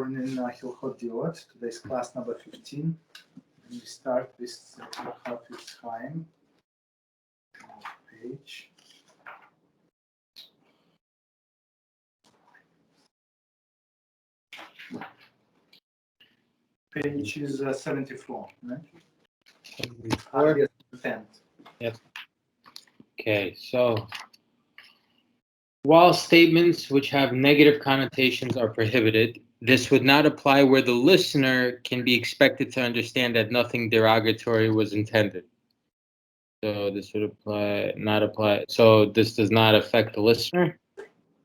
In Hilchot, today's class number 15. And we start with Hilchot Chaim page. Page is 74, right? 74. Yep. Okay, so while statements which have negative connotations are prohibited, this would not apply where the listener can be expected to understand that nothing derogatory was intended. So this would not apply. So this does not affect the listener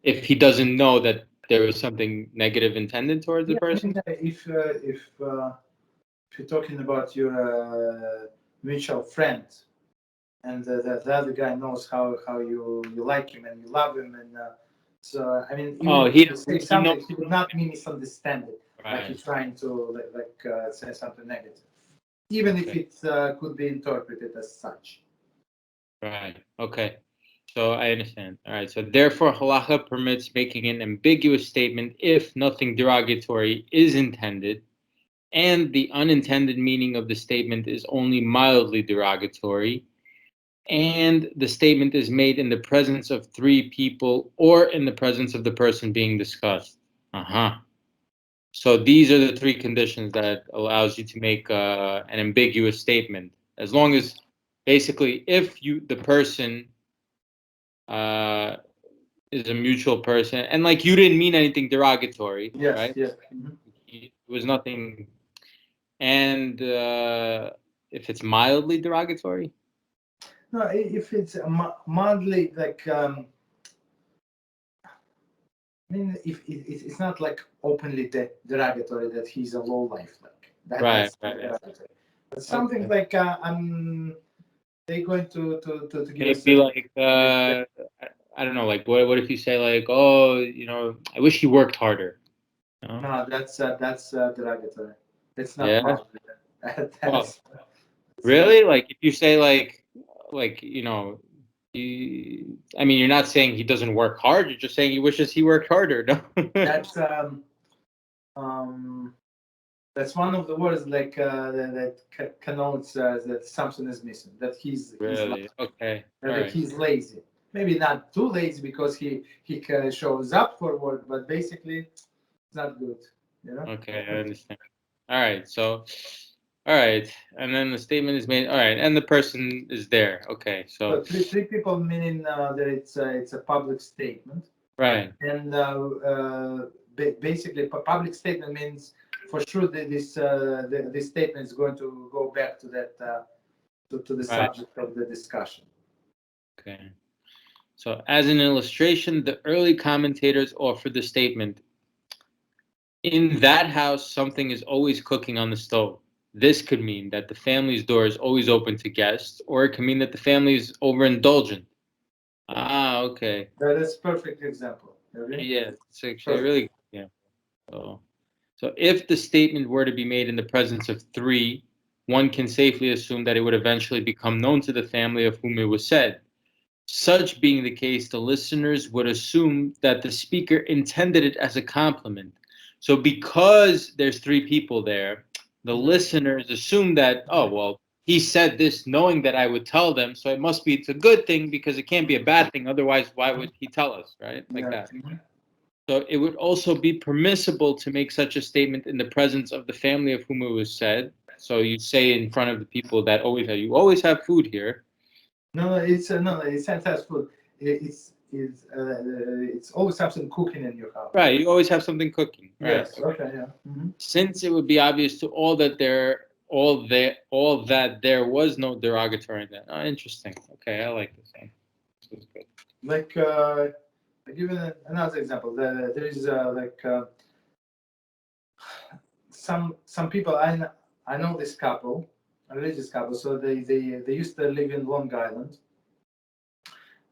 if he doesn't know that there was something negative intended towards the person. If you're talking about your mutual friend, and the other guy knows how you like him and you love him, and so I mean, he would not misunderstand it, right. Like he's trying to say something negative, even if it could be interpreted as such. Right. Okay. So I understand. All right. So therefore, halacha permits making an ambiguous statement if nothing derogatory is intended, and the unintended meaning of the statement is only mildly derogatory, and the statement is made in the presence of three people or in the presence of the person being discussed. So these are the three conditions that allows you to make an ambiguous statement. As long as, basically, if the person is a mutual person, and like you didn't mean anything derogatory, yes, right? Yes. Mm-hmm. It was nothing. And if it's mildly derogatory? No, if it's mildly, like, I mean, if it's not like openly derogatory that he's a low life, like that. Right. But something like they're going to give maybe like I don't know, like what if you say like, oh, I wish he worked harder. No, that's derogatory. It's not mildly. Really? Like if you say like I mean, you're not saying he doesn't work hard. You're just saying he wishes he worked harder. No. That's one of the words like that connotes that something is missing. That he's really okay. That he's lazy. Maybe not too lazy because he shows up for work, but basically it's not good. Okay, I understand. All right, so. All right, and then the statement is made. All right, and the person is there. Okay, so three people, meaning that it's a public statement. Right. And basically, public statement means for sure that this statement is going to go back to that to the subject of the discussion. Okay. So, as an illustration, the early commentators offer the statement: in that house, something is always cooking on the stove. This could mean that the family's door is always open to guests, or it can mean that the family is overindulgent. Okay. That is a perfect example. Yeah, it's actually really good. Yeah. So if the statement were to be made in the presence of three, one can safely assume that it would eventually become known to the family of whom it was said. Such being the case, the listeners would assume that the speaker intended it as a compliment. So because there's three people there, the listeners assume that, oh, well, he said this knowing that I would tell them, so it's a good thing because it can't be a bad thing. Otherwise, why would he tell us, right? Like that. So it would also be permissible to make such a statement in the presence of the family of whom it was said. So you say in front of the people that you always have food here. No, it's not fast food. It's always something cooking in your house. Right, you always have something cooking. Right? Yes. Okay. Yeah. Mm-hmm. Since it would be obvious to all that there was no derogatory in that. Oh, interesting. Okay, I like this one. This is good. Like, I'll give you another example. There is some people I know this couple, a religious couple. So they used to live in Long Island,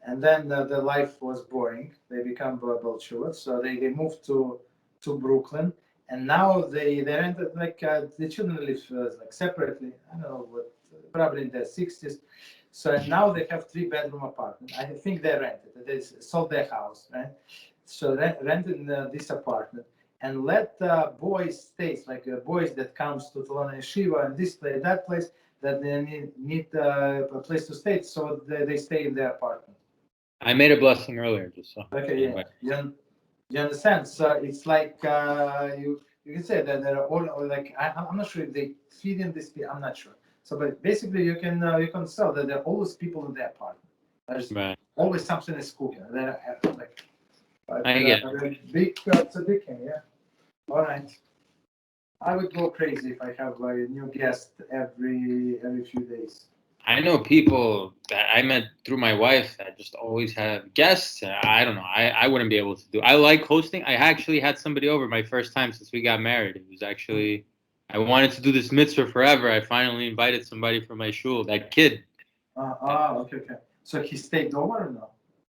and then their life was boring. They become Bolshevik, so they moved to Brooklyn, and now they rented the children live separately. I don't know what, probably in their 60s. So now they have 3-bedroom apartment. I think they rented. They sold their house, right? So rented this apartment, and let boys stays, like boys that comes to Tolona Yeshiva and this place, that place, that they need a place to stay, so they stay in their apartment. I made a blessing earlier, just so. Okay, yeah. You understand? So it's like you can say that they're all like I'm not sure if they feed in this. I'm not sure. So, but basically, you can sell that there are always people in their apartment. There's always something is cooking. They're like, I get big. It's a big thing, yeah. All right. I would go crazy if I have a new guest every few days. I know people that I met through my wife that just always have guests. I don't know. I wouldn't be able to do. I like hosting. I actually had somebody over my first time since we got married. It was actually, I wanted to do this mitzvah forever. I finally invited somebody from my shul, that kid. Okay. So he stayed over or no?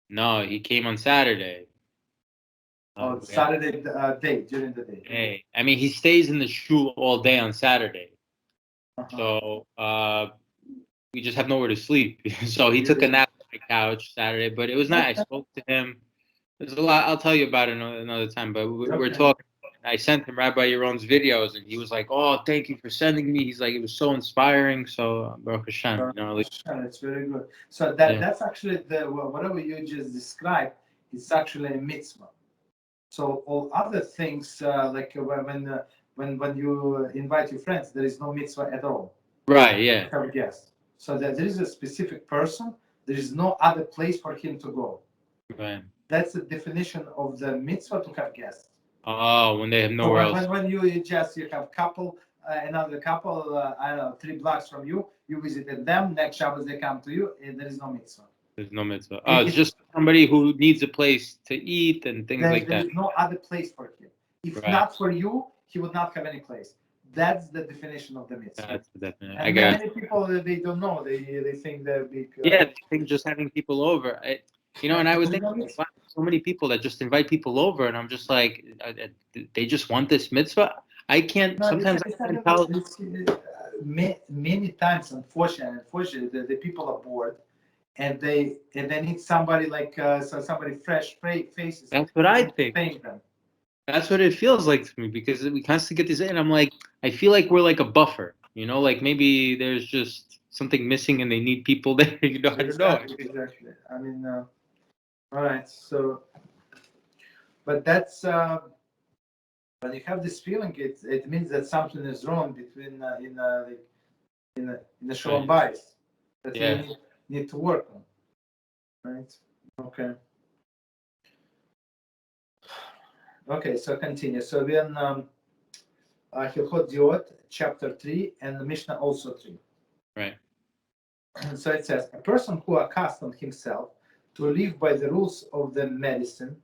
No, he came on Saturday. Saturday day, during the day. Hey, I mean, he stays in the shul all day on Saturday. So we just have nowhere to sleep. So he took a nap on my couch Saturday, but it was nice. I spoke to him. There's a lot. I'll tell you about it another time. But we're talking. I sent him Rabbi Yaron's videos, and he was like, "Oh, thank you for sending me." He's like, "It was so inspiring." So Baruch HaShem, it's very good. So that's actually whatever you just described. It's actually a mitzvah. So all other things like when you invite your friends, there is no mitzvah at all. Right. Yeah. Have a guest. So that there is a specific person. There is no other place for him to go. Right. That's the definition of the mitzvah to have guests. Oh, when they have nowhere else. When you have couple, another couple, I don't know, 3 blocks from you, you visited them. Next Shabbos they come to you, and there is no mitzvah. There's no mitzvah. Oh, it's just somebody who needs a place to eat and things like that. There is no other place for him. If not for you, he would not have any place. That's the definition of the mitzvah. That's the definition. And many people they don't know. They think they're big. They think just having people over. And I would think so many people that just invite people over, and I'm just like, they just want this mitzvah. I can't. Sometimes I can't tell. Many times, unfortunately, the people are bored, and they need somebody like somebody fresh faces. That's what I think. That's what it feels like to me, because we constantly get these in. I'm like, I feel like we're like a buffer, like maybe there's just something missing and they need people there. I don't know. Exactly. I mean, all right. So, but that's when you have this feeling, it means that something is wrong between in the shalom bias that you need to work on. Right. Okay. Okay, so continue. So we're in Hilchot chapter 3 and the Mishneh also 3. Right. So it says, a person who accustomed himself to live by the rules of the medicine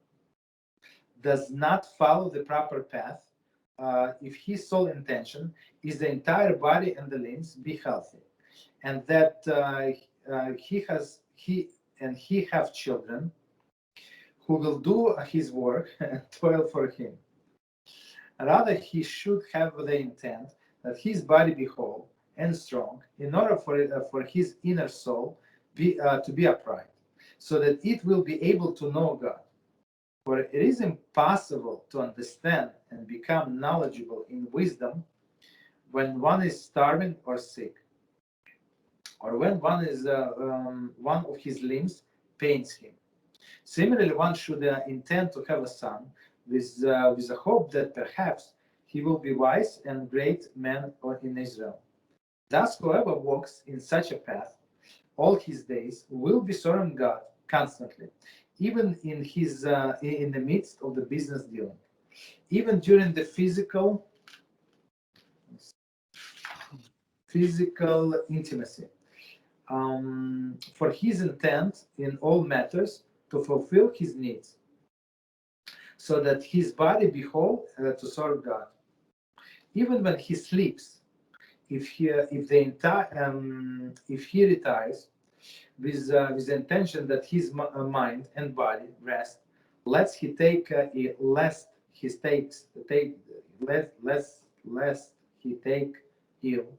does not follow the proper path if his sole intention is the entire body and the limbs be healthy, and that he have children who will do his work and toil for him. Rather, he should have the intent that his body be whole and strong, in order for his inner soul to be upright, so that it will be able to know God. For it is impossible to understand and become knowledgeable in wisdom when one is starving or sick, or when one of his limbs pains him. Similarly, one should intend to have a son with a hope that perhaps he will be wise and great man in Israel. Thus, whoever walks in such a path all his days will be serving God constantly, even in the midst of the business dealing, even during the physical intimacy. For his intent in all matters to fulfill his needs, so that his body be whole to serve God. Even when he sleeps, if he retires with the intention that his mind and body rest, lest he take ill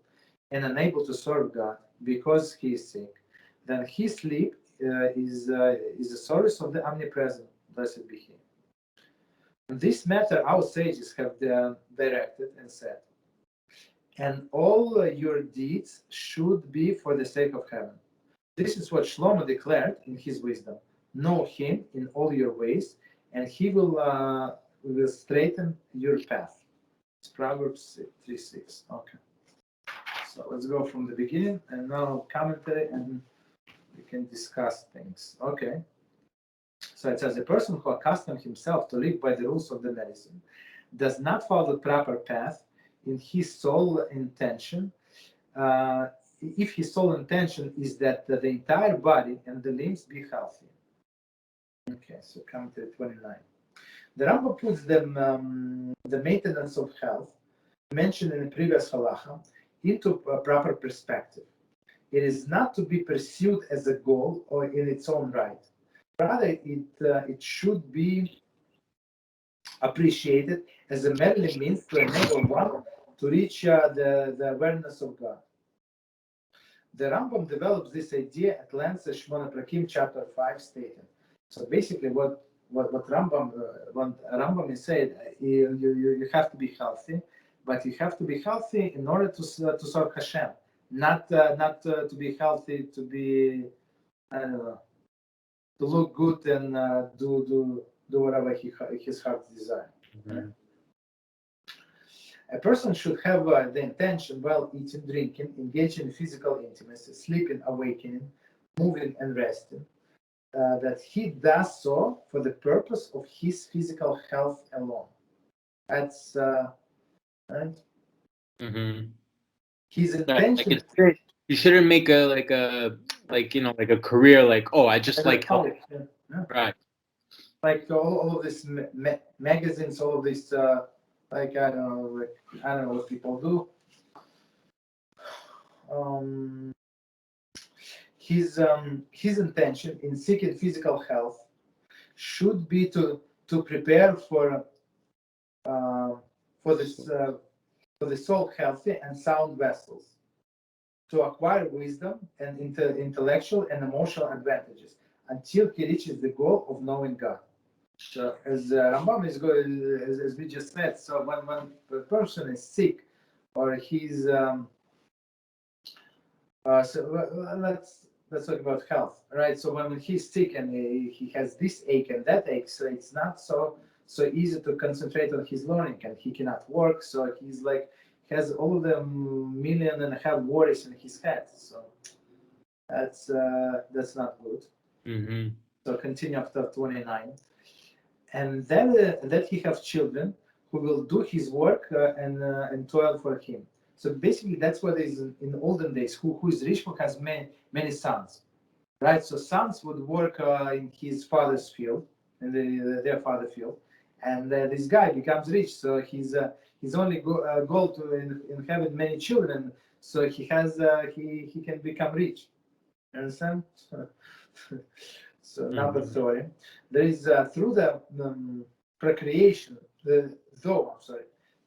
and unable to serve God because he is sick, then his sleep is the source of the omnipresent, blessed be he. This matter our sages have directed and said, and all your deeds should be for the sake of heaven. This is what Shlomo declared in his wisdom. Know him in all your ways, and he will straighten your path. It's Proverbs 3:6. Okay. So let's go from the beginning, and now commentary, and we can discuss things. Okay. So it says, a person who accustoms himself to live by the rules of the medicine does not follow the proper path in his sole intention. If his sole intention is that the entire body and the limbs be healthy. Okay, so commentary 29. The Rambam puts the maintenance of health mentioned in the previous halacha into a proper perspective. It is not to be pursued as a goal or in its own right. Rather, it should be appreciated as a merely means to enable one to reach the awareness of God. The Rambam develops this idea at length as Shmona Prakim, chapter 5, stated. So basically, what Rambam is saying, you have to be healthy, but you have to be healthy in order to serve HaShem, not to be healthy to be, I don't know, to look good and do whatever his heart desires. Mm-hmm. A person should have the intention while eating, drinking, engaging in physical intimacy, sleeping, awakening, moving, and resting, that he does so for the purpose of his physical health alone. That's right. Mm-hmm. His intention. You shouldn't make a career like, oh, I just like health. Yeah. Right. Like all of these magazines, all of these I don't know what people do. His intention in seeking physical health should be to prepare for the soul healthy and sound vessels, to acquire wisdom and intellectual and emotional advantages until he reaches the goal of knowing God. So as Rambam is going, as we just said, so when the person is sick or he's let's talk about health, right? So when he's sick and he has this ache and that ache, so it's not so easy to concentrate on his learning, and he cannot work. So he's like has all of the 1.5 million worries in his head. So that's not good. Mm-hmm. So continue after 29, and then that he have children who will do his work and toil for him. So basically, that's what is in olden days. Who is rich, who has many sons, right? So sons would work in his father's field, in their father field, and this guy becomes rich. So his only goal to in having many children. So he has he can become rich. Understand? So number 30, there is through the procreation. There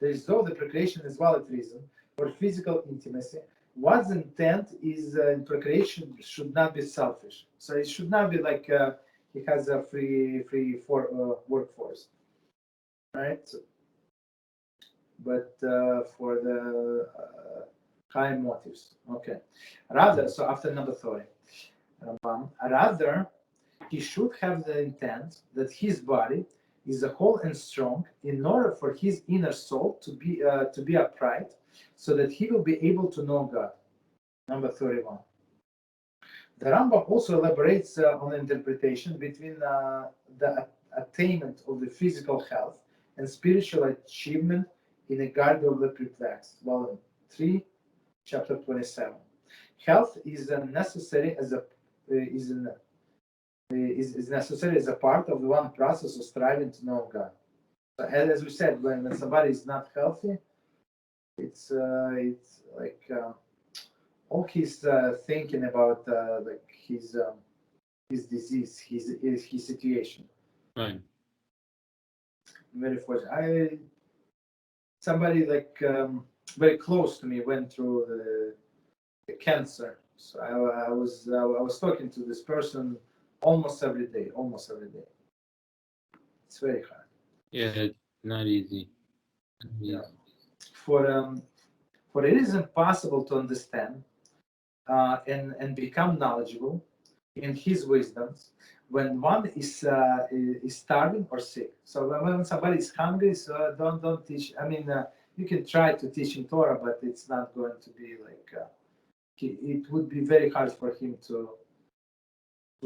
is though the procreation is valid reason for physical intimacy. One's intent is in procreation should not be selfish. So it should not be like he has a free workforce, right? So, but for the high motives. Okay. Rather, so after number 30, rather he should have the intent that his body is a whole and strong in order for his inner soul to be upright, so that he will be able to know God. Number 31. The Rambam also elaborates on the interpretation between the attainment of the physical health and spiritual achievement in the Garden of the Perplexed, volume 3, chapter 27. Health is necessary as a is necessary as a part of the one process of striving to know God. So as we said, when somebody is not healthy, it's like all he's thinking about like his disease, his situation. Right. Very fortunate. Somebody like very close to me went through the cancer. So I was talking to this person almost every day. It's very hard. Yeah, it's not easy. Yeah. For it is impossible to understand and become knowledgeable in his wisdoms when one is starving or sick. So when somebody is hungry, so don't teach. I mean, you can try to teach him Torah, but it's not going to be like it would be very hard for him to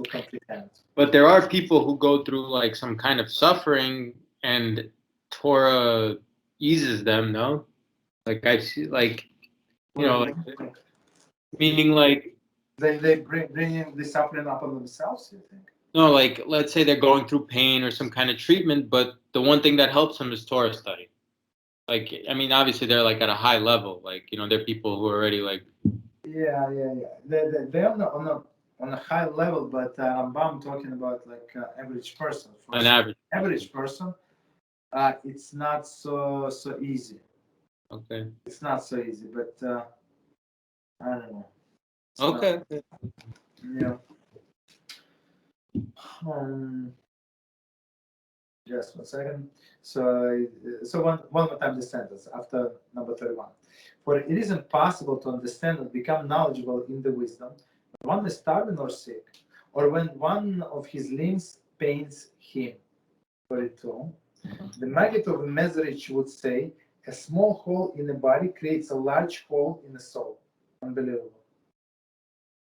comprehend. But there are people who go through like some kind of suffering, and Torah eases them. No, like I see, like like, meaning like They bring the suffering upon themselves. You think? no, like let's say they're going through pain or some kind of treatment, but the one thing that helps them is Torah study. Like I mean, obviously they're like at a high level. Like they're people who are already like Yeah. They're on a high level, but Rambam talking about like average person. For an average. average person, it's not so easy. Okay. It's not so easy, but I don't know. It's Okay. Not, um, just 1 second. So one more time the sentence after number 31. For it is impossible to understand and become knowledgeable in the wisdom when one is starving or sick, or when one of his limbs pains him. 42. The Maggid of Mezrich would say, a small hole in the body creates a large hole in the soul. Unbelievable.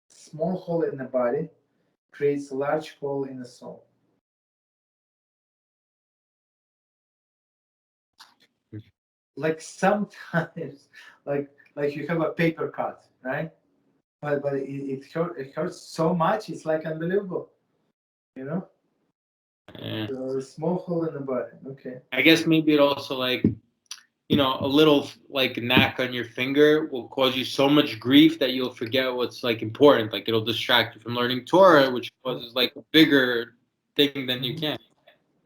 Small hole in the body creates a large hole in the soul. Like sometimes, like you have a paper cut, right? But it hurts so much. It's like unbelievable, you know. Yeah. So a small hole in the body. Okay. I guess maybe it also like a little like knack on your finger will cause you so much grief that you'll forget what's like important. Like it'll distract you from learning Torah, which causes like a bigger thing than you can.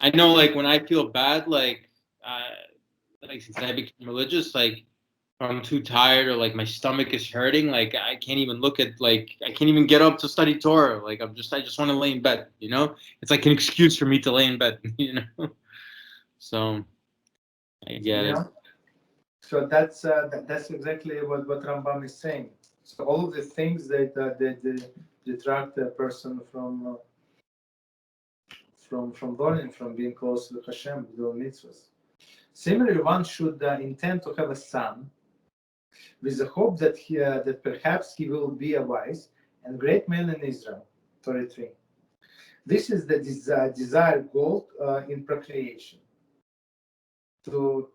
I know, like when I feel bad, like since I became religious, like if I'm too tired or like my stomach is hurting, like I can't even look at like I can't even get up to study Torah. Like I just want to lay in bed. It's like an excuse for me to lay in bed. So I get it. Yeah. So that's exactly what Rambam is saying. So all of the things that detract a person from learning, from being close to Hashem, doing mitzvahs. Similarly, one should intend to have a son with the hope that perhaps he will be a wise and great man in Israel. 33. This is the desired goal in procreation, to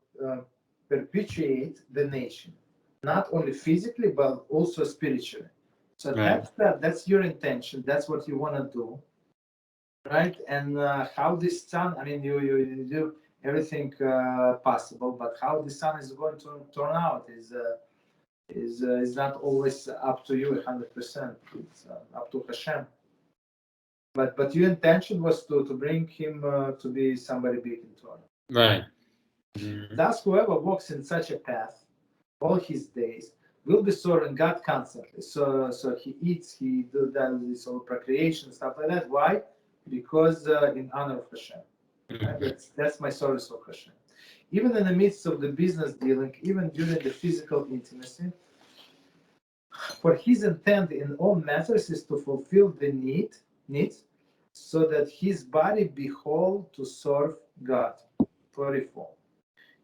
perpetuate the nation, not only physically but also spiritually. So Right. that's your intention. That's what you want to do, right? And how this son, I mean, you do everything possible, but how the son is going to turn out is not always up to you 100%. It's up to HaShem. But your intention was to bring him to be somebody big in Torah. Right. Mm-hmm. Thus, whoever walks in such a path all his days will be serving God constantly. So he eats, he does this all procreation stuff like that. Why? Because in honor of Hashem. Right? That's my service of Hashem. Even in the midst of the business dealing, even during the physical intimacy, for his intent in all matters is to fulfill the needs, so that his body be whole to serve God. 34.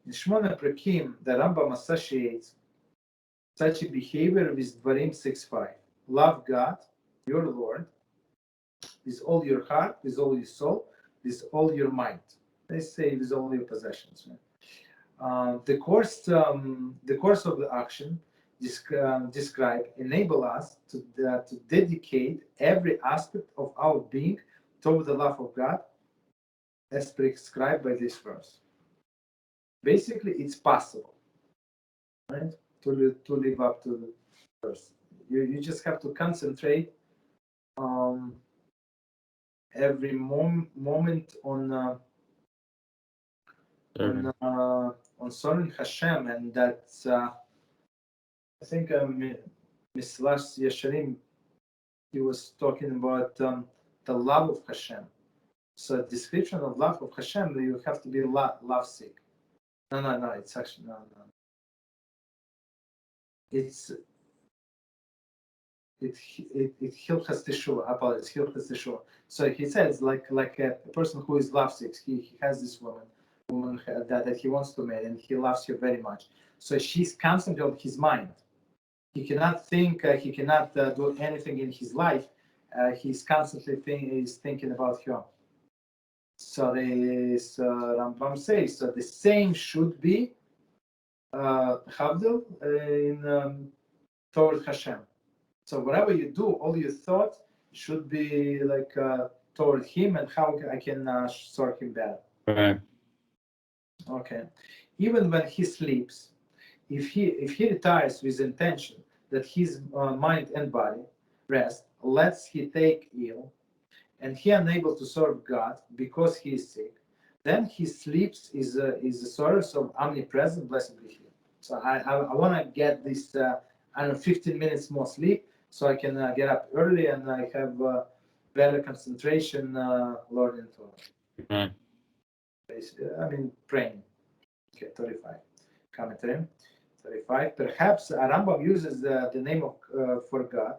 In Shmona Prakim, the Rambam associates such a behavior with Dvarim 6.5. Love God, your Lord, with all your heart, with all your soul, with all your mind. They say with all your possessions. The course of the action described enable us to dedicate every aspect of our being toward the love of God, as prescribed by this verse. Basically, it's possible, right, to live up to the verse. You just have to concentrate every moment on serving Hashem, and that's I think Mislas Yesharim, he was talking about the love of Hashem. So description of love of Hashem, you have to be love sick. No. It's actually no. It's Hilchot Teshuvah. I apologize. Hilchot Teshuvah. So he says like a person who is lovesick. He has this woman that he wants to marry, and he loves her very much. So she's constantly on his mind. He cannot think. He cannot do anything in his life. He's constantly thinking about her. So Rambam says so the same should be Havdil in toward Hashem. So whatever you do, all your thought should be like toward Him and how I can serve Him better. Right. Okay. Even when he sleeps, if he retires with intention that his mind and body rest, lets he take ill, and he unable to serve God because he is sick, then his sleeps is a source of omnipresent blessed be He. So I want to get this 15 minutes more sleep so I can get up early and I have better concentration learning Torah. Praying. Okay, 35. Commentary. 35. Perhaps Rambam uses the name of for God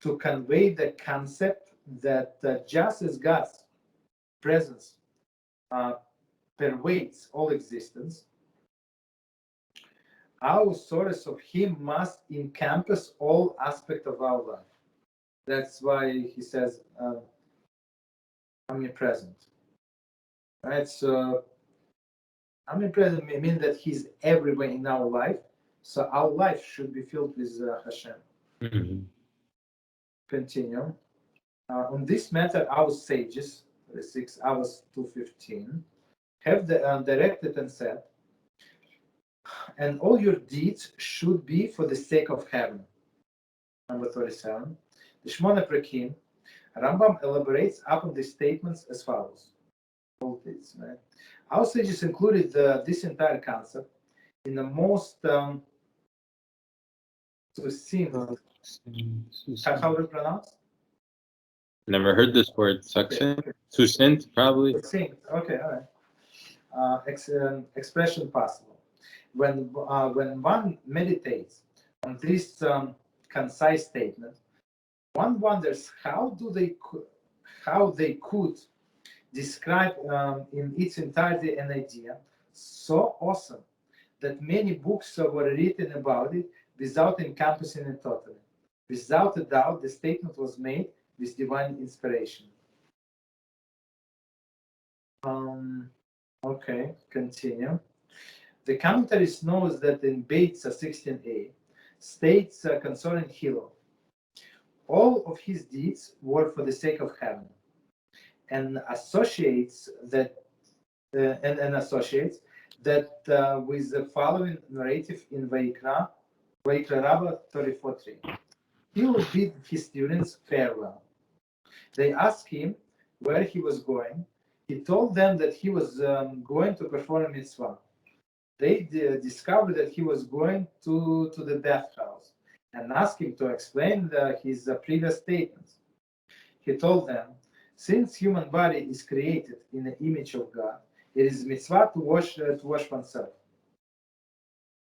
to convey the concept that just as God's presence pervades all existence, our source of Him must encompass all aspects of our life. That's why he says omnipresent. Right? So omnipresent means that He's everywhere in our life. So our life should be filled with Hashem. Mm-hmm. Continue. On this matter, our sages, 6 hours 2:15, have directed and said, and all your deeds should be for the sake of heaven. Number 37. The Shmona Prakim, Rambam elaborates upon these statements as follows. All deeds, right? Our sages included this entire concept in the most succinct. How do you pronounce? Never heard this word. Succinct? Succinct, probably. Succinct. Okay, all right. Expression possible. When one meditates on this concise statement, one wonders how they could describe in its entirety an idea so awesome that many books were written about it without encompassing it totally. Without a doubt, the statement was made with divine inspiration. Okay, continue. The commentary knows that in Beitza 16a states concerning Hilchot, all of his deeds were for the sake of heaven, and associates that with the following narrative in Vayikra Rabbah 34:3. He would bid his students farewell. They asked him where he was going. He told them that he was going to perform a mitzvah. They discovered that he was going to the bathhouse and asked him to explain his previous statements. He told them, since human body is created in the image of God, it is mitzvah to wash oneself.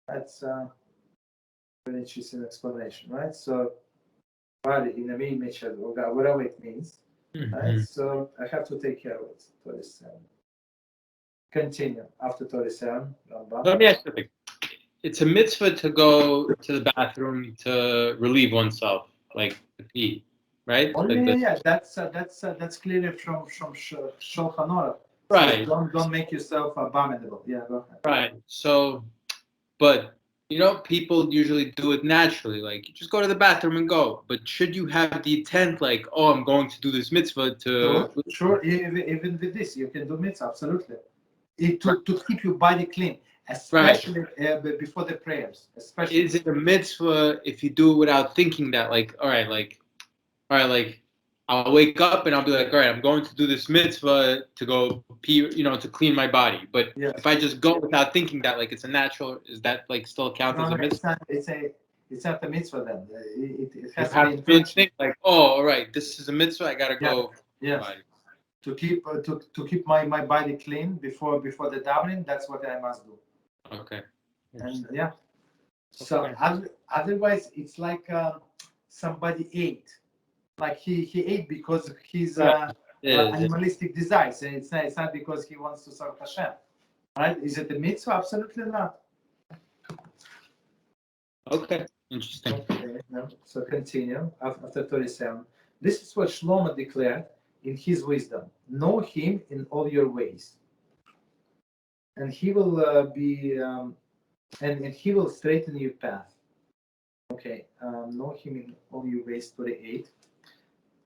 That's a very interesting explanation, right? So, body in the image of God, whatever it means. Mm-hmm. Right? So I have to take care of it. 37. Continue after 37. Let me ask you something. It's a mitzvah to go to the bathroom to relieve oneself, like to pee, right? That's clearly from Shulchan Aruch. Right. So don't make yourself abominable. Yeah, go ahead. Right. So, but people usually do it naturally. Like you just go to the bathroom and go. But should you have the intent, like, oh, I'm going to do this mitzvah to? Sure. Even with this, you can do mitzvah. Absolutely. To keep your body clean, especially before the prayers. Especially. Is it a mitzvah if you do it without thinking that, like, all right, I'll wake up and I'll be like, all right, I'm going to do this mitzvah to go pee, to clean my body. But if I just go without thinking that, like, it's a natural, is that like still count as a mitzvah? It's not a mitzvah then. It has to be intentional. Like, oh, all right, this is a mitzvah. I gotta go. Yes. to keep my body clean before the davening. That's what I must do. Okay. And yeah. So otherwise, it's like somebody ate. Like he ate because his animalistic desires, and it's not because he wants to serve Hashem. Right? Is it a mitzvah? Absolutely not. Okay, interesting. Okay, no. So continue after 37. This is what Shlomo declared in his wisdom: know him in all your ways, and he will and he will straighten your path. Okay, know him in all your ways. 38.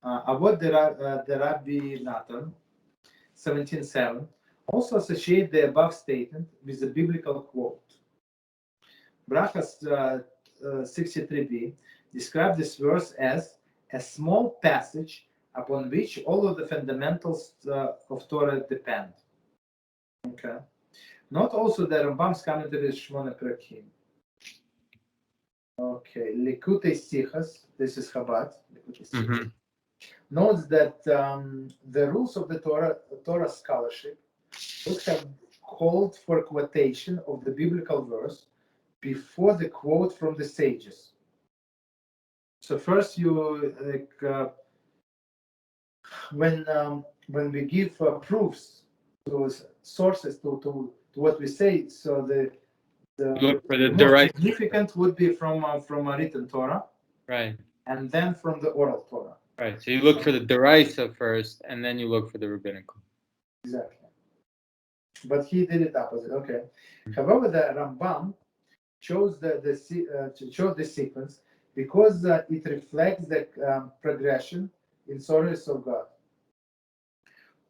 Avod the Rabbi Natan, 17:7. Also associate the above statement with the biblical quote. Berachot 63b described this verse as a small passage upon which all of the fundamentals of Torah depend. Okay. Not also the Rambam's commentary is Shmona Perakim. Okay. Likutei Sichas, this is Chabad. Notes that the rules of the Torah scholarship would have called for quotation of the biblical verse before the quote from the sages. So first, you when we give proofs to sources to what we say, so the most significant would be from a written Torah, right, and then from the oral Torah. Right. So you look for the derisa first, and then you look for the rabbinical. Exactly. But he did it opposite. Okay. However, the Rambam chose the sequence because it reflects the progression in service of God.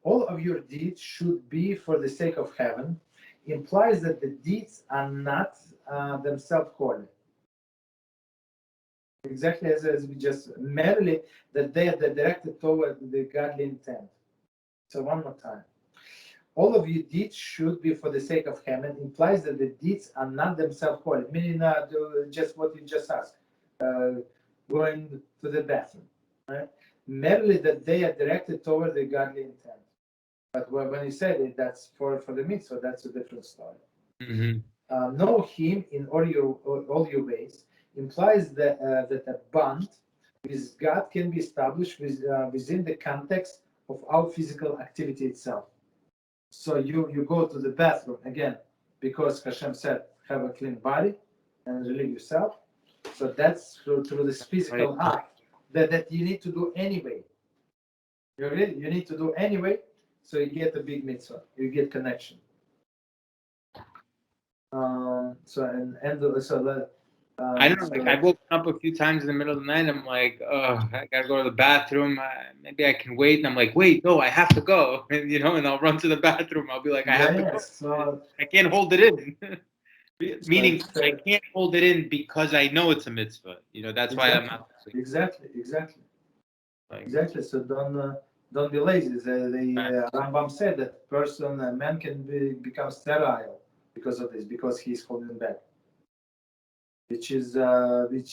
All of your deeds should be for the sake of heaven implies that the deeds are not themselves holy. Exactly as we just merely that they are directed toward the godly intent. So one more time. All of your deeds should be for the sake of heaven implies that the deeds are not themselves holy, meaning just what you just asked, going to the bathroom, right? Merely that they are directed toward the godly intent. But when you said it, that's for the mitzvah, that's a different story. Mm-hmm. Know him in all your ways implies that a bond with God can be established within the context of our physical activity itself. So you go to the bathroom again because Hashem said have a clean body and relieve yourself. So that's through this physical act that you need to do anyway. You need to do anyway, so you get a big mitzvah. You get connection. I don't know. Like I've woken up a few times in the middle of the night. I'm like, oh, I gotta go to the bathroom. Maybe I can wait. And I'm like, wait, no, I have to go. And I'll run to the bathroom. I'll be like, I have to go. So, I can't hold it in. Meaning, I can't hold it in because I know it's a mitzvah. That's why I'm not. Exactly. So don't be lazy. The Rambam said that a man can become sterile because of this, because he's holding back. Which he's going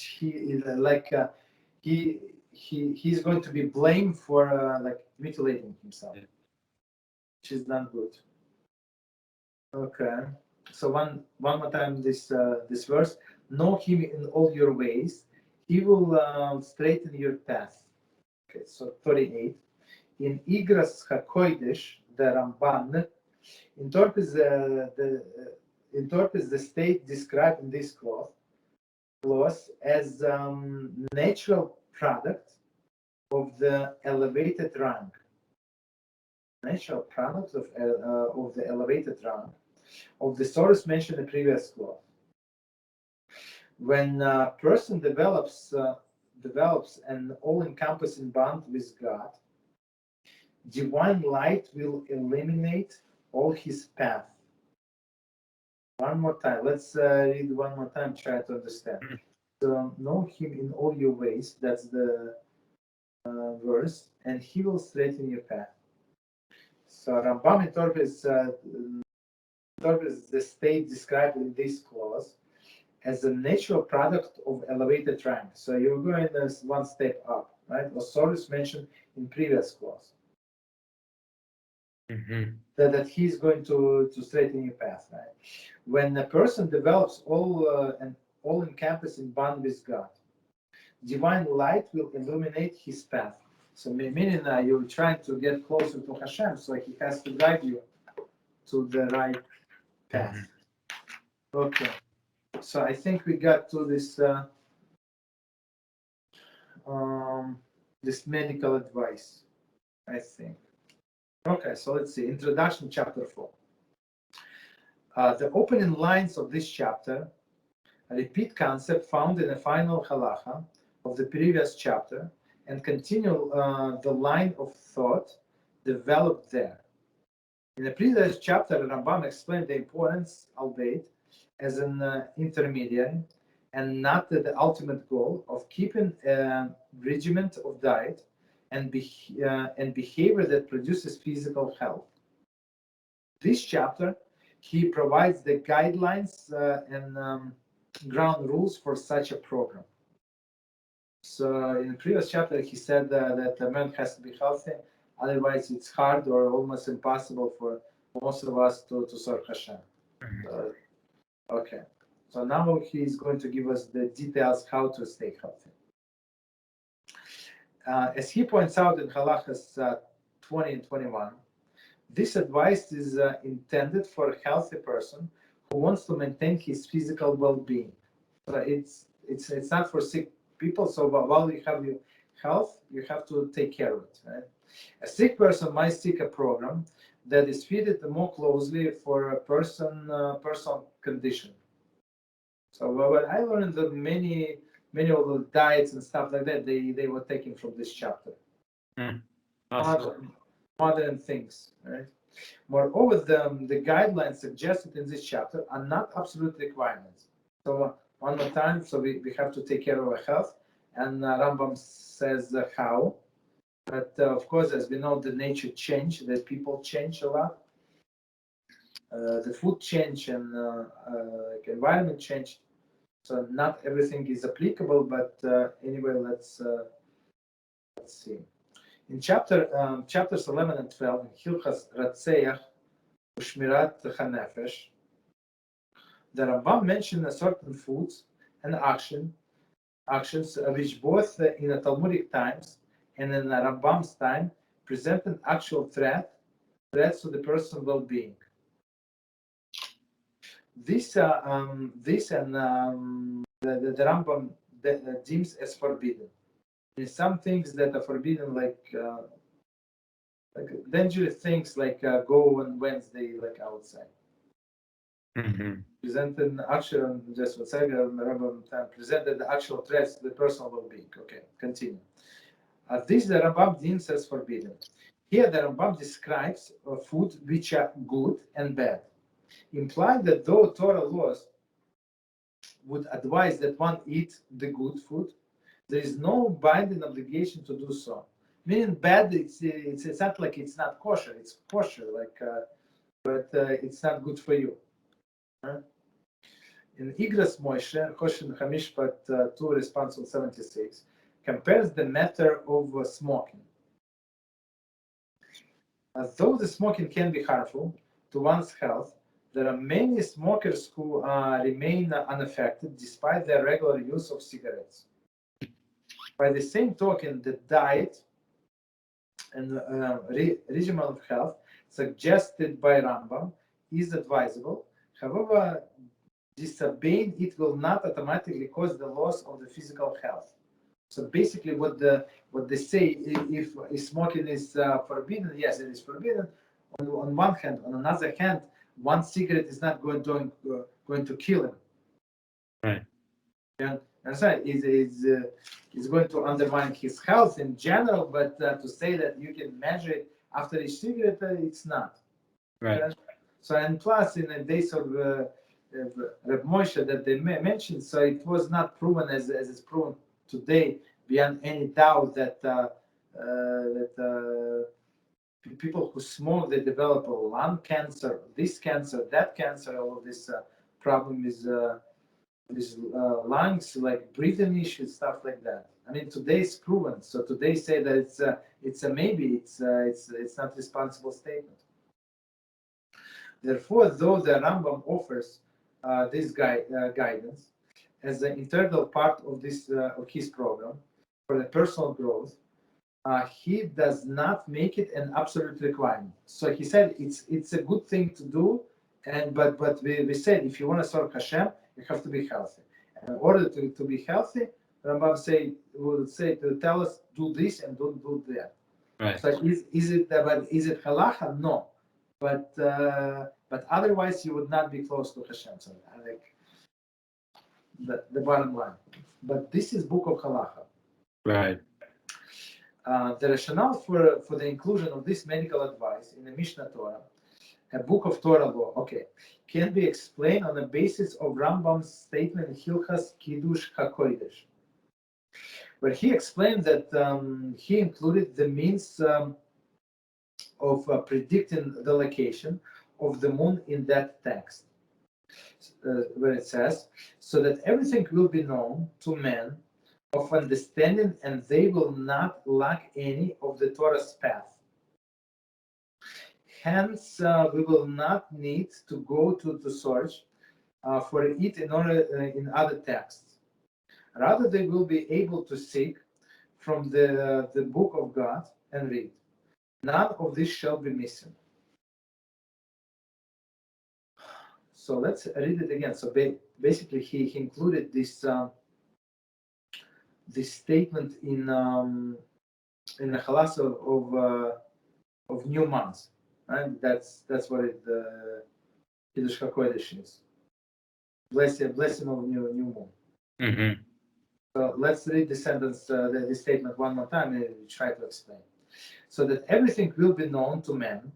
to be blamed for mutilating himself, which is not good. Okay, so one more time this verse: know him in all your ways, he will straighten your path. Okay, so 38 in Igras HaKodesh, the Ramban interprets the state described in this clause as natural product of the elevated rank. Natural product of the elevated rank of the source mentioned in the previous clause. When a person develops an all-encompassing bond with God, divine light will illuminate all his path. One more time. Let's read one more time, try to understand. So know him in all your ways, that's the verse, and he will straighten your path. So Rambam interprets the state described in this clause as a natural product of elevated rank. So you're going one step up, right? Or source mentioned in previous clause. that he's going to straighten your path. Right? When a person develops an all-encompassing bond with God, divine light will illuminate his path. So meaning you're trying to get closer to HaShem, so he has to guide you to the right path. Okay, so I think we got to this this medical advice, I think. Okay, so let's see. Introduction, chapter 4. The opening lines of this chapter repeat concept found in the final halacha of the previous chapter and continue the line of thought developed there. In the previous chapter, Rambam explained the importance, albeit as an intermediary and not the ultimate goal, of keeping a regiment of diet and behavior that produces physical health. This chapter, he provides the guidelines and ground rules for such a program. So in the previous chapter, he said that a man has to be healthy, otherwise it's hard or almost impossible for most of us to serve HaShem. Okay, so now he's going to give us the details how to stay healthy. As he points out in halachas 20 and 21, this advice is intended for a healthy person who wants to maintain his physical well-being. So it's not for sick people. So while you have your health, you have to take care of it. Right? A sick person might seek a program that is fitted more closely for a personal condition. So what I learned that many of the diets and stuff like that they were taken from this chapter. Modern things, right? Moreover, the guidelines suggested in this chapter are not absolute requirements. So one more time, so we have to take care of our health, and Rambam says how. But of course, as we know, the nature change, the people change a lot. The food change and environment change. So not everything is applicable, but anyway, let's see. In chapters 11 and 12, in Hilchot Ratzeach Ushmirat Hanefesh, the Rabbi mentioned certain foods and actions which both in the Talmudic times and in the Rambam's time presented actual threats to the person's well-being. This and the Rambam deems as forbidden. There's some things that are forbidden, like dangerous things, like go on Wednesday, like outside. Presented actual, just one second, Rambam presented the actual threats to the personal well-being. Okay, continue. This the Rambam deems as forbidden. Here the Rambam describes food which are good and bad, implying that though Torah laws would advise that one eat the good food, there is no binding obligation to do so. Meaning bad, it's not like it's not kosher. It's kosher, but it's not good for you. In Igras Moshe, Koshen Hamishpat 2, response 76, compares the matter of smoking. Though the smoking can be harmful to one's health, there are many smokers who remain unaffected despite their regular use of cigarettes. By the same token, the diet and regimen of health suggested by Rambam is advisable. However, disobeying it will not automatically cause the loss of the physical health. So basically, what they say, if smoking is forbidden, yes, it is forbidden. On one hand, on another hand, one cigarette is not going to kill him. Right. Yeah, that's right. It's going to undermine his health in general, but to say that you can measure it after each cigarette, it's not. Right. Okay? So, and plus, in the days of Reb Moshe that they mentioned, so it was not proven as it's proven today beyond any doubt that people who smoke, they develop a lung cancer, this cancer, that cancer, all of this problem is lungs, like breathing issues, stuff like that. I mean, today it's proven. So today say that it's a maybe, it's not responsible statement. Therefore, though the Rambam offers this guidance as an integral part of his program for the personal growth, he does not make it an absolute requirement. So he said it's a good thing to do, but we said if you want to serve HaShem, you have to be healthy. And in order to be healthy, Rambam will tell us do this and don't do that. Right. So is it halacha? No, but otherwise you would not be close to Hashem. So like the bottom line. But this is book of halacha. Right. The rationale for the inclusion of this medical advice in the Mishneh Torah, a book of Torah law, can be explained on the basis of Rambam's statement in Hilchot Kiddush HaKodesh, where he explained that he included the means of predicting the location of the moon in that text, where it says, so that everything will be known to men of understanding, and they will not lack any of the Torah's path. Hence, we will not need to go to search for it in other texts. Rather, they will be able to seek from the book of God and read. None of this shall be missing. So let's read it again. So basically, he included this statement in the halas of new months, right? That's what it Kiddush HaKodesh is. Blessing of new moon. Mm-hmm. So let's read the sentence, the statement one more time, and try to explain. So that everything will be known to men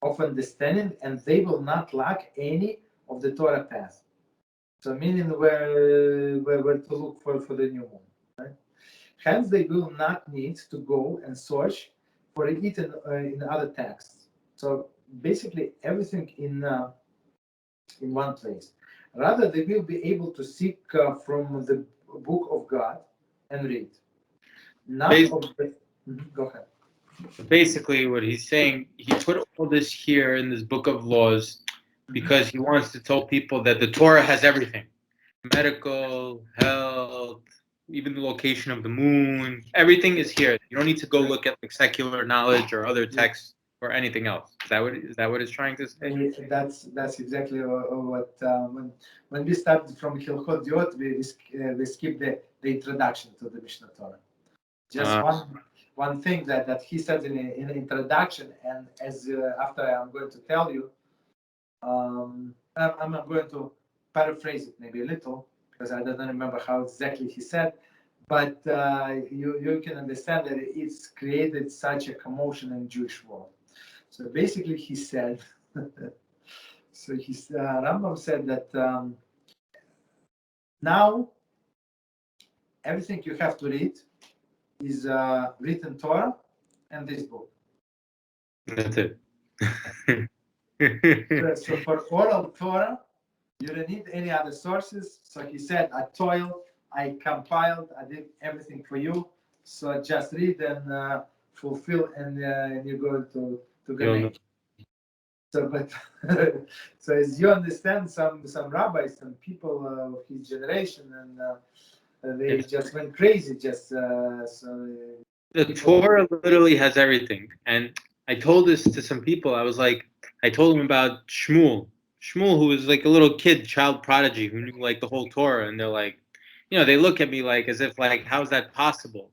of understanding, and they will not lack any of the Torah path. So meaning where to look for the new moon. Right? Hence, they will not need to go and search for it in other texts. So basically, everything in one place. Rather, they will be able to seek from the book of God and read. Go ahead. Basically, what he's saying, he put all this here in this book of laws because he wants to tell people that the Torah has everything. Medical, health, even the location of the moon, everything is here. You don't need to go look at like secular knowledge or other texts or anything else. Is that what it's trying to say? That's exactly what when we started from Hilchot Diot, we skipped the introduction to the Mishneh Torah. Just one thing that he said in the introduction, and as after I'm going to tell you, I'm going to paraphrase it maybe a little because I don't remember how exactly he said, but you can understand that it's created such a commotion in Jewish world. So basically, he said, Rambam said that now everything you have to read is written Torah and this book. That's it. So for oral Torah, you don't need any other sources. So he said, I toiled, I compiled, I did everything for you. So just read and fulfill, and you're going to get. So, but so as you understand, some rabbis and people of his generation, and they just went crazy. The Torah literally has everything, and I told this to some people. I told them about Shmuel, who was like a little kid, child prodigy, who knew like the whole Torah, and they're like, they look at me like as if like, how's that possible?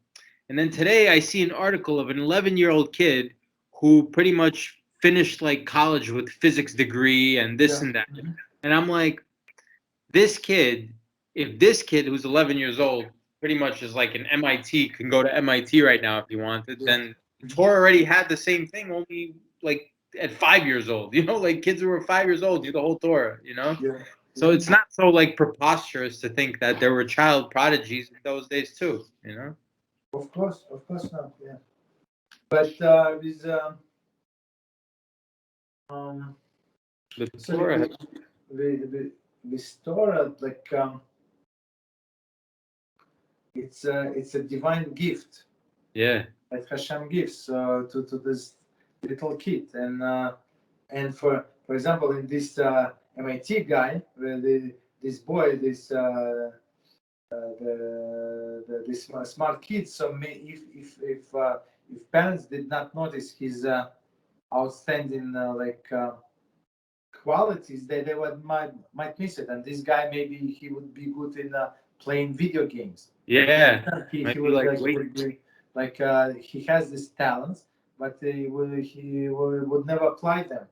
And then today I see an article of an 11-year-old kid who pretty much finished like college with physics degree and this and that. And I'm like, if this kid who's 11 years old pretty much is like an MIT, can go to MIT right now if he wanted, then Torah already had the same thing, only like at 5 years old, like kids who were 5 years old do the whole Torah, So it's not so like preposterous to think that there were child prodigies in those days too, Of course not, yeah. But with the Torah, with Torah, like it's a divine gift. Yeah. That HaShem gives to this little kid, and for For example, in this MIT guy, this boy, this smart kid. So if parents did not notice his outstanding qualities, they might miss it. And this guy, maybe he would be good in playing video games. Yeah. He has these talents, but he would never apply them.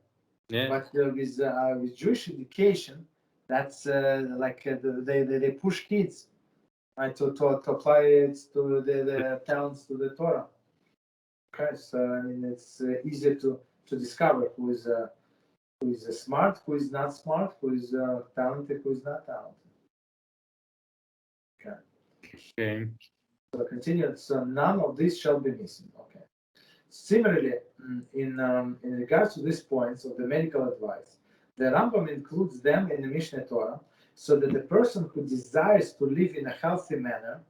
Yeah. But with Jewish education, that's they push kids to apply it to the talents to the Torah. Okay, so I mean it's easier to discover who is smart, who is not smart, who is talented, who is not talented. Okay. So continue. So none of this shall be missing. Okay. Similarly, in regards to these points of the medical advice, the Rambam includes them in the Mishneh Torah, so that the person who desires to live in a healthy manner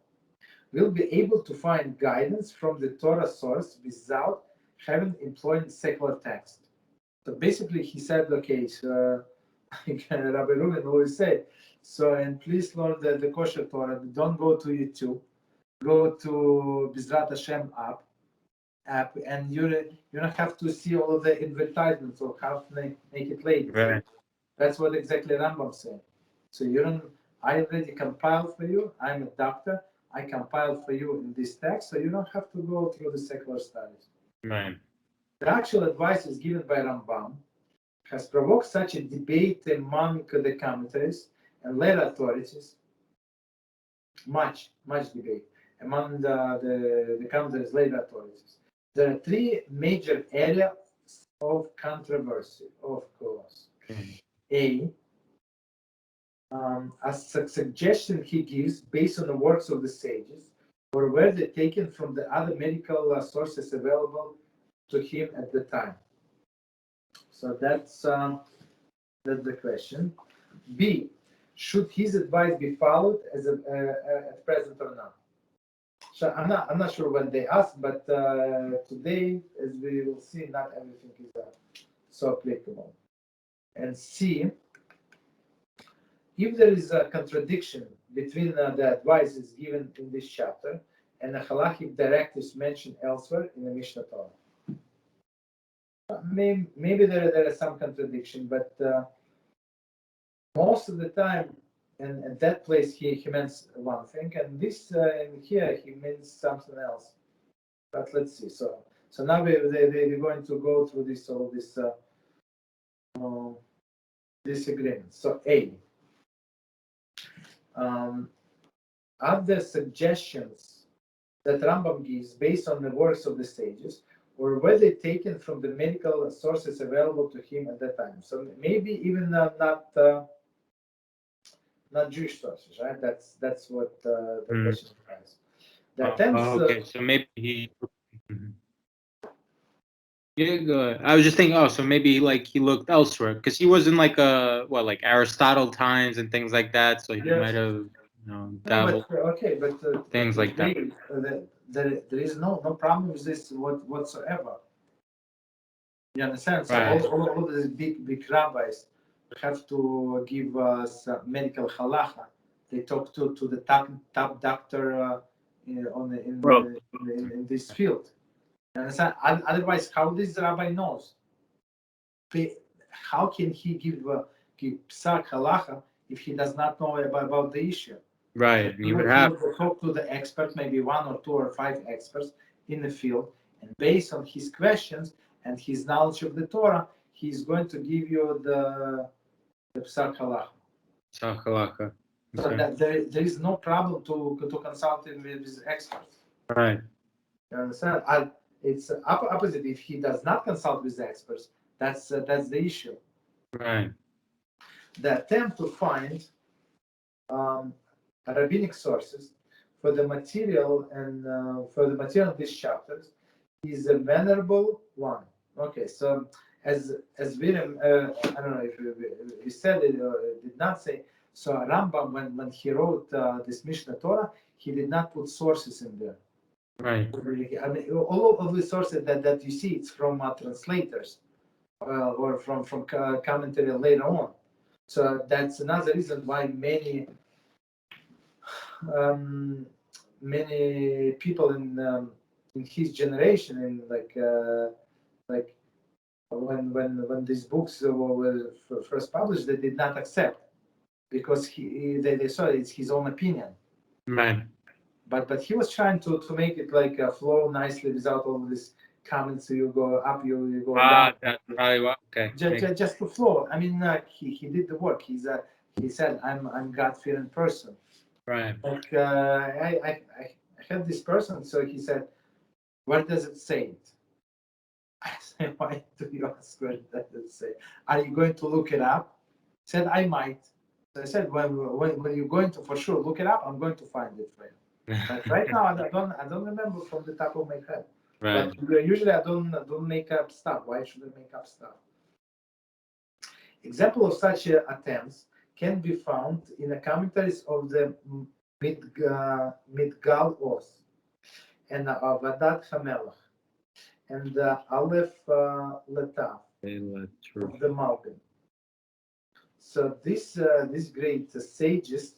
will be able to find guidance from the Torah source without having employed secular text. So basically, he said, okay, so Rabbi Reuven always say, so and please learn the kosher Torah. Don't go to YouTube. Go to Bezrat HaShem app, and you don't have to see all of the advertisements or how to make it late. Right. That's what exactly Rambam said. So I already compiled for you. I'm a doctor. I compiled for you in this text, so you don't have to go through the secular studies. Right. The actual advice is given by Rambam has provoked such a debate among the commentaries and later authorities. Much debate among the commentaries, later authorities. There are three major areas of controversy, of course. A suggestion he gives based on the works of the sages, or were they taken from the other medical sources available to him at the time? So that's the question. B, should his advice be followed at present or not? So I'm not sure when they asked, but today, as we will see, not everything is so applicable. And C, if there is a contradiction between the advices given in this chapter and the halachic directives mentioned elsewhere in the Mishneh Torah, maybe there is some contradiction, but most of the time, and at that place he means one thing, and this and here he means something else. But let's see. So now they're going to go through all this disagreement. So A. Are there suggestions that Rambam gives based on the works of the sages, or were they taken from the medical sources available to him at that time? So maybe even not Jewish sources, right? That's what the question implies. The attempts. Okay, so maybe he. Yeah, go ahead. I was just thinking. Oh, so maybe he looked elsewhere because he wasn't like Aristotle times and things like that. So he might have dabbled. But things like that. There is no problem with this whatsoever. You understand? So Right. all of these big rabbis have to give us medical halacha. They talk to the top doctor in this field. You understand? Otherwise, how this rabbi knows? How can he give psak halacha if he does not know about the issue? Right. So you would have to talk to the expert, maybe 1 or 2 or 5 experts in the field, and based on his questions and his knowledge of the Torah, he's going to give you the psak halacha. Psak halacha. So that there is no problem to consult with experts. Right. You understand? It's opposite. If he does not consult with the experts, that's the issue. Right. The attempt to find rabbinic sources for the material of these chapters is a venerable one. Okay, so as we I don't know if we said it or did not say. So Rambam, when he wrote this Mishneh Torah, he did not put sources in there. Right. I mean, all of the sources that you see, it's from translators. or from commentary later on. So that's another reason why many people in his generation, in like when these books were first published, they did not accept, because they saw it's his own opinion. Right. But he was trying to make it like flow nicely without all these comments. So you go up, you go down. That's probably what. Okay. Just to flow. I mean, he did the work. He said, I'm God-fearing person. Right. Like I had this person, so he said, where does it say it? I said, why do you ask where does it say? Are you going to look it up? He said, I might. So I said, when you're going to for sure look it up, I'm going to find it for you. But right now, I don't remember from the top of my head. Right. But usually I don't make up stuff. Why should I make up stuff? Example of such attempts can be found in the commentaries of the Midgal Oz and Vadat Hamelach and Aleph Letaf of the Malbim. So these great sages,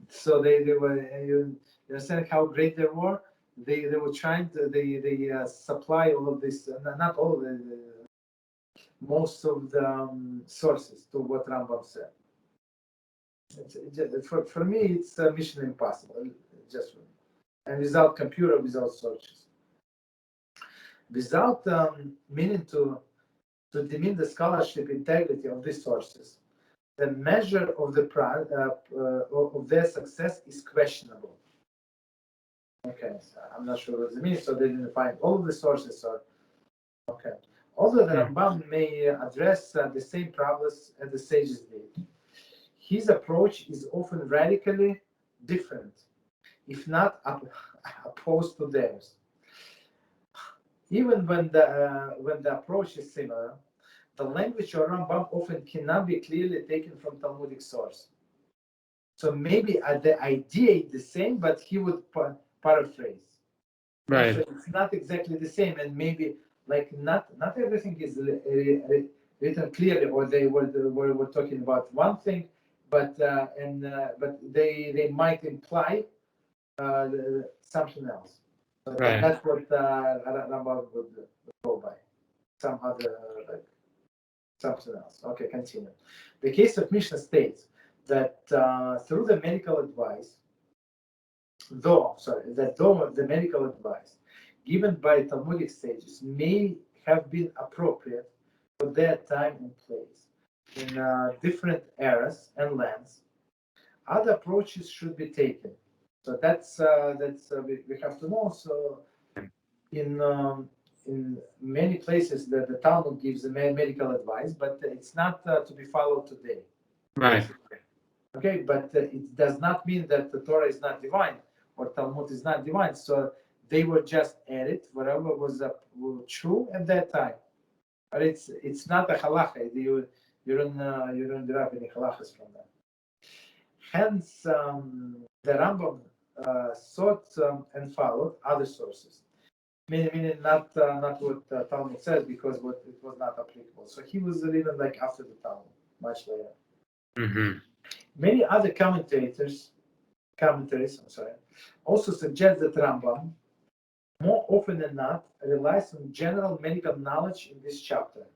so they were, you understand how great they were. They were trying to they supply all of this, not all of the most of the sources to what Rambam said. For me, it's a mission impossible, just for me. And without computer, without searches, without meaning to demean the scholarship integrity of these sources, the measure of of their success is questionable. Okay, so I'm not sure what it means. So they didn't find all of the sources. Are okay. Although the Rambam may address the same problems as the sages did, his approach is often radically different, if not opposed to theirs. Even when the approach is similar, the language of Rambam often cannot be clearly taken from Talmudic source. So maybe the idea is the same, but he would paraphrase. Right. So it's not exactly the same, and maybe like not everything is written clearly, or they were talking about one thing, but but they might imply something else. So Right. that's what Rambam would go by. Some other like something else. Okay, continue. The case of Mishneh states that through the medical advice, though the medical advice given by Talmudic sages may have been appropriate for their time and place in different eras and lands, other approaches should be taken. So that's we have to know. So in many places the Talmud gives the medical advice, but it's not to be followed today. Right. Okay, but it does not mean that the Torah is not divine or Talmud is not divine. So they were just added whatever was true at that time. But it's not a halacha. You don't derive any halachas from that. Hence, the Rambam sought and followed other sources. Meaning not what Talmud says, because what it was not applicable. So he was living like after the Talmud, much later. Mm-hmm. Many other commentaries, also suggest that Rambam, more often than not, relies on general medical knowledge in this chapter.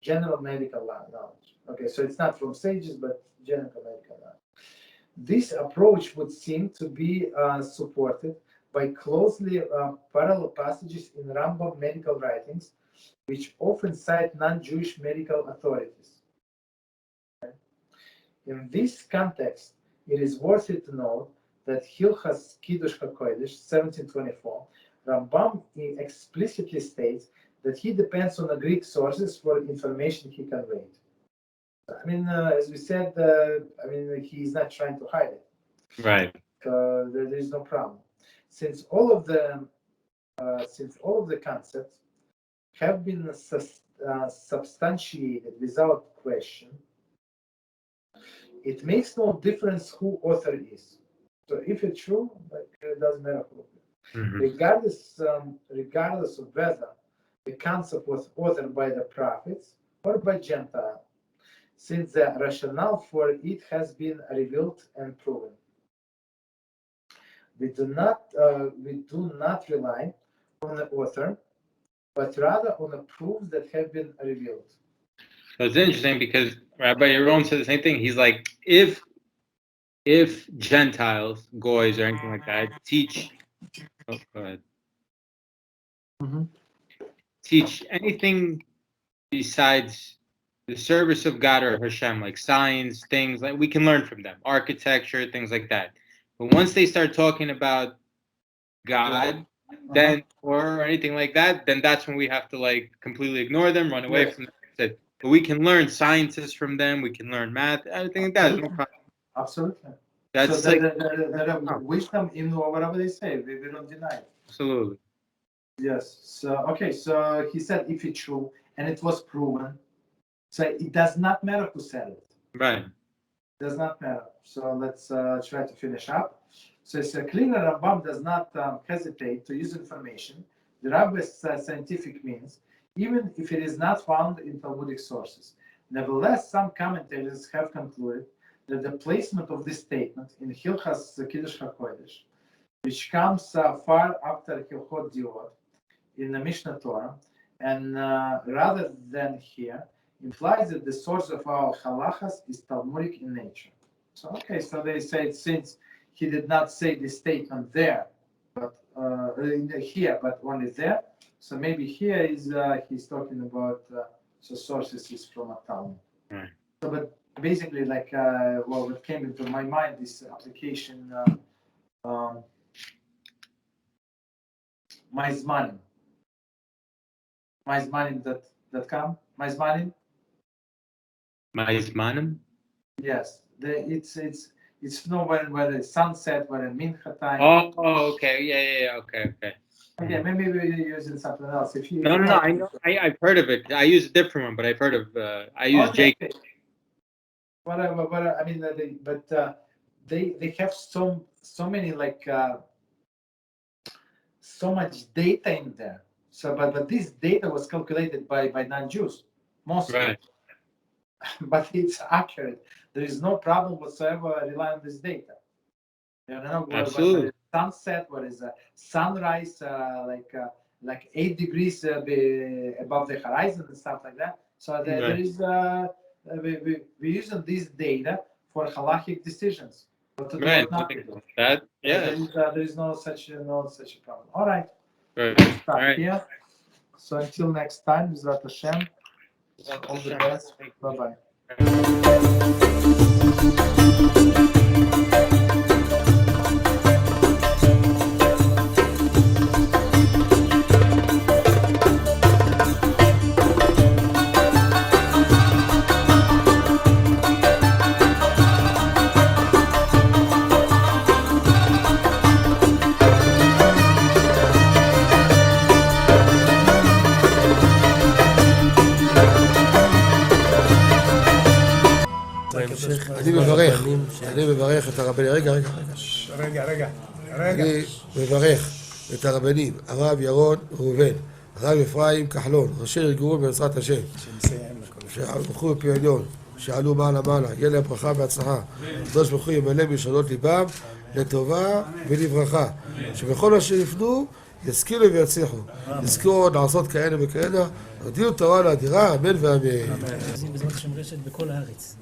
General medical knowledge. Okay, so it's not from sages, but general medical knowledge. This approach would seem to be supported by closely parallel passages in Rambam medical writings, which often cite non-Jewish medical authorities. Okay. In this context, it is worth it to note that Hilchot Kiddush HaKodesh 1724, Rambam explicitly states that he depends on the Greek sources for information he conveyed. I mean, as we said, he's not trying to hide it. Right. There is no problem. Since all of the concepts have been substantiated without question, it makes no difference who author is. So if it's true, like, it doesn't matter who. Mm-hmm. Regardless of whether the concept was authored by the prophets or by Gentile, since the rationale for it has been revealed and proven. We do not rely on the author, but rather on the proofs that have been revealed. So it's interesting because Rabbi Yaron said the same thing. He's like, if Gentiles, goys, or anything like that teach, go ahead, teach anything besides the service of God or HaShem, like science, things like we can learn from them, architecture, things like that. But once they start talking about God, then or anything like that, then that's when we have to like completely ignore them, run away from them. But we can learn sciences from them. We can learn math. Everything like that. No problem. Absolutely. That's so like the wisdom in whatever they say. We don't deny it. Absolutely. Yes. So okay. So he said if it's true and it was proven, so it does not matter who said it. Right. It does not matter. So let's try to finish up. So it's clear that Rambam does not hesitate to use information the Rabbi's scientific means, even if it is not found in Talmudic sources. Nevertheless, some commentators have concluded that the placement of this statement in Hilchot Kiddush HaKodesh, which comes far after Hilchot Dior in the Mishneh Torah, and rather than here, implies that the source of our halachas is Talmudic in nature. So okay, so they say since he did not say this statement there, but here, but only there. So maybe here is he's talking about so sources is from a Talmud. Right. So, but basically, like what came into my mind is application Maizmanim. Maizmanim.com. Maizmanim. Maizmanim? Yes, it's nowhere where the sunset, where the mincha time. Oh, okay, yeah, okay. Okay, maybe we're using something else. If you No, I know. I've heard of it. I use a different one, but I've heard of. I use Jake. Okay. Whatever. I mean, they have so many like so much data in there. So, but this data was calculated by non-Jews mostly. Right. But it's accurate. There is no problem whatsoever relying on this data. You know, Absolutely. Sunset, what is a sunrise, like 8 degrees above the horizon and stuff like that. So there is we're using this data for halachic decisions. Right. That there is no such a problem. All right. Right. Let's stop All right. here. So until next time, B'ezrat Hashem. All the best. Bye-bye. אני מברך את הרבנים, רגע. אני מברך את הרבנים, הרב ירון, ראובן, הרב אפרים, כחלון, ראשי ארגון בעזרת השם, שהלכו בפי עליון, שעלו מעלה, יהיה להם ברכה והצלחה, הקדוש ברוך הוא ימלא בישועות ליבם לטובה ולברכה, שבכל אשר יפנו ישכילו ויצליחו, יזכרו לעשות כאלה וכאלה, הודיעו תורה לאדירה, אמן ואמן. בעזרת השם רשת בכל הארץ.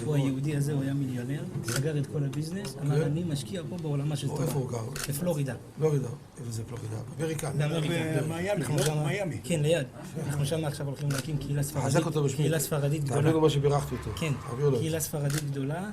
הוא היהודי הזה, הוא היה מיליונר, סגר את כל הביזנס, אמר אני משקיע פה בעולמה של תורה. איפה הוא גר? בפלורידה. פלורידה, איפה זה פלורידה? באמריקה. במיימי. כן, ליד. אנחנו שם עכשיו הולכים להקים קהילה ספרדית. חזק אותו בשמי. קהילה ספרדית גדולה. תעבירו מה שבירכתי אותו. כן, קהילה ספרדית גדולה.